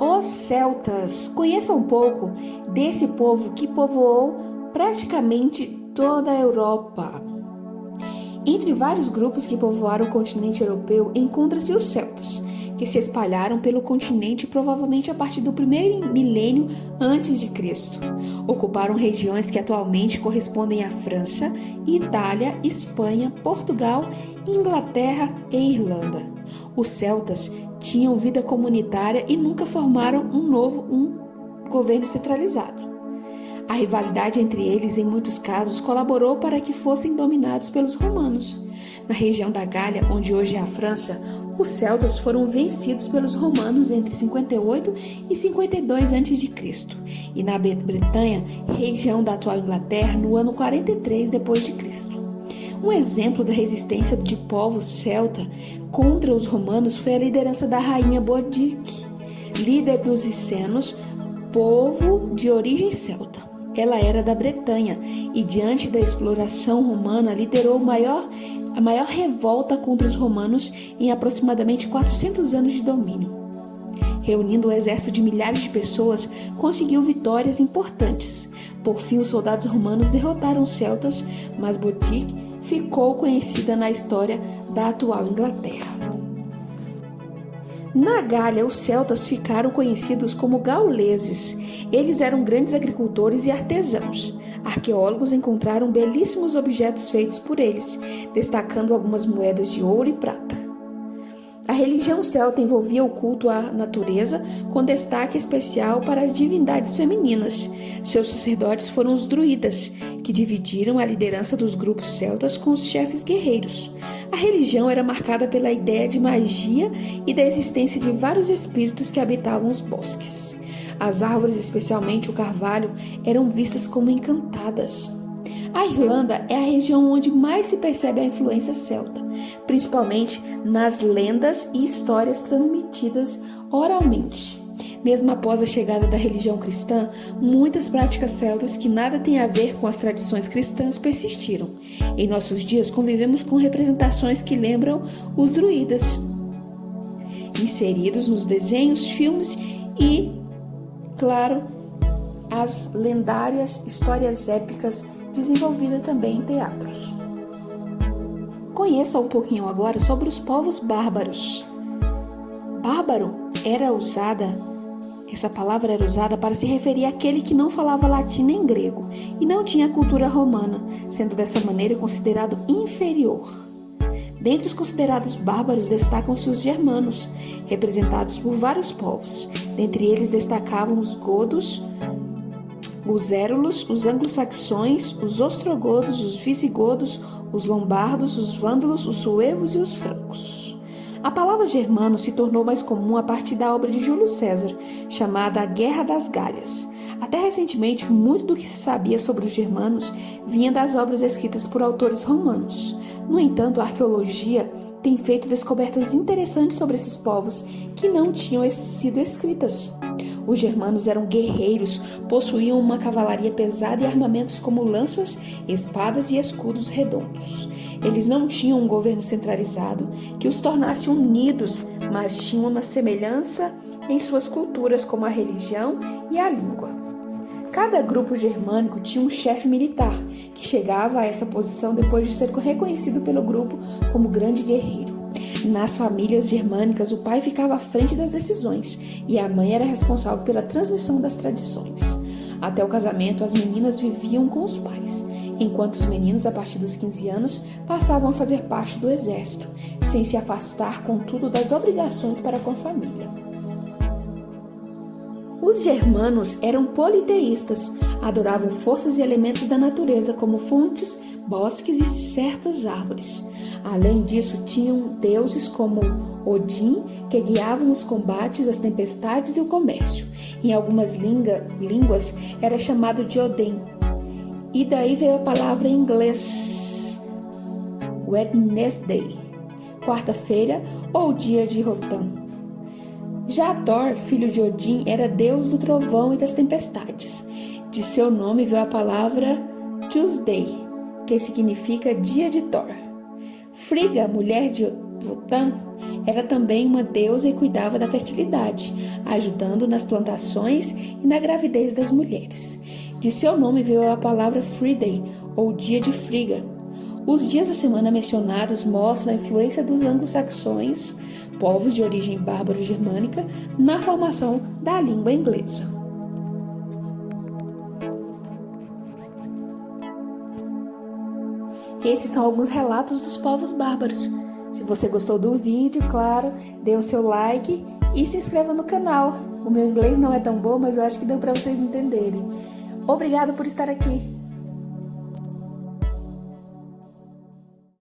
Os celtas. Conheça um pouco desse povo que povoou praticamente toda a Europa. Entre vários grupos que povoaram o continente europeu, encontra-se os celtas, que se espalharam pelo continente provavelmente a partir do primeiro milênio antes de Cristo. Ocuparam regiões que atualmente correspondem à França, Itália, Espanha, Portugal, Inglaterra e Irlanda. Os celtas tinham vida comunitária e nunca formaram um governo centralizado. A rivalidade entre eles, em muitos casos, colaborou para que fossem dominados pelos romanos. Na região da Gália, onde hoje é a França, os celtas foram vencidos pelos romanos entre 58 e 52 a.C. e na Bretanha, região da atual Inglaterra, no ano 43 d.C. Um exemplo da resistência de povos celta contra os romanos foi a liderança da rainha Boudicca, líder dos Icênos, povo de origem celta. Ela era da Bretanha e, diante da exploração romana, liderou a maior revolta contra os romanos em aproximadamente 400 anos de domínio. Reunindo um exército de milhares de pessoas, conseguiu vitórias importantes. Por fim, os soldados romanos derrotaram os celtas, mas Boudicca ficou conhecida na história da atual Inglaterra. Na Gália, os celtas ficaram conhecidos como gauleses. Eles eram grandes agricultores e artesãos. Arqueólogos encontraram belíssimos objetos feitos por eles, destacando algumas moedas de ouro e prata. A religião celta envolvia o culto à natureza, com destaque especial para as divindades femininas. Seus sacerdotes foram os druidas, que dividiram a liderança dos grupos celtas com os chefes guerreiros. A religião era marcada pela ideia de magia e da existência de vários espíritos que habitavam os bosques. As árvores, especialmente o carvalho, eram vistas como encantadas. A Irlanda é a região onde mais se percebe a influência celta, principalmente nas lendas e histórias transmitidas oralmente. Mesmo após a chegada da religião cristã, muitas práticas celtas que nada têm a ver com as tradições cristãs persistiram. Em nossos dias, convivemos com representações que lembram os druidas, inseridos nos desenhos, filmes e, claro, as lendárias histórias épicas desenvolvidas também em teatros. Conheça um pouquinho agora sobre os povos bárbaros. Bárbaro essa palavra era usada para se referir àquele que não falava latim nem grego e não tinha cultura romana, sendo dessa maneira considerado inferior. Dentre os considerados bárbaros destacam-se os germanos, representados por vários povos. Dentre eles destacavam os godos, os érulos, os anglo-saxões, os ostrogodos, os visigodos, os lombardos, os vândalos, os suevos e os francos. A palavra germano se tornou mais comum a partir da obra de Júlio César, chamada A Guerra das Galhas. Até recentemente, muito do que se sabia sobre os germanos vinha das obras escritas por autores romanos. No entanto, a arqueologia tem feito descobertas interessantes sobre esses povos que não tinham sido escritas. Os germanos eram guerreiros, possuíam uma cavalaria pesada e armamentos como lanças, espadas e escudos redondos. Eles não tinham um governo centralizado que os tornasse unidos, mas tinham uma semelhança em suas culturas, como a religião e a língua. Cada grupo germânico tinha um chefe militar, que chegava a essa posição depois de ser reconhecido pelo grupo como grande guerreiro. Nas famílias germânicas, o pai ficava à frente das decisões e a mãe era responsável pela transmissão das tradições. Até o casamento, as meninas viviam com os pais, enquanto os meninos, a partir dos 15 anos, passavam a fazer parte do exército, sem se afastar, contudo, das obrigações para com a família. Os germanos eram politeístas, adoravam forças e elementos da natureza, como fontes, bosques e certas árvores. Além disso, tinham deuses como Odin, que guiavam os combates, as tempestades e o comércio. Em algumas línguas era chamado de Odin. E daí veio a palavra em inglês Wednesday, quarta-feira ou dia de Rotan. Já Thor, filho de Odin, era deus do trovão e das tempestades. De seu nome veio a palavra Tuesday, que significa dia de Thor. Frigga, mulher de Wotan, Era também uma deusa e cuidava da fertilidade, ajudando nas plantações e na gravidez das mulheres. De seu nome veio a palavra Friday, ou dia de Frigga. Os dias da semana mencionados mostram a influência dos anglo-saxões, povos de origem bárbaro-germânica, na formação da língua inglesa. Esses são alguns relatos dos povos bárbaros. Se você gostou do vídeo, claro, dê o seu like e se inscreva no canal. O meu inglês não é tão bom, mas eu acho que deu para vocês entenderem. Obrigada por estar aqui.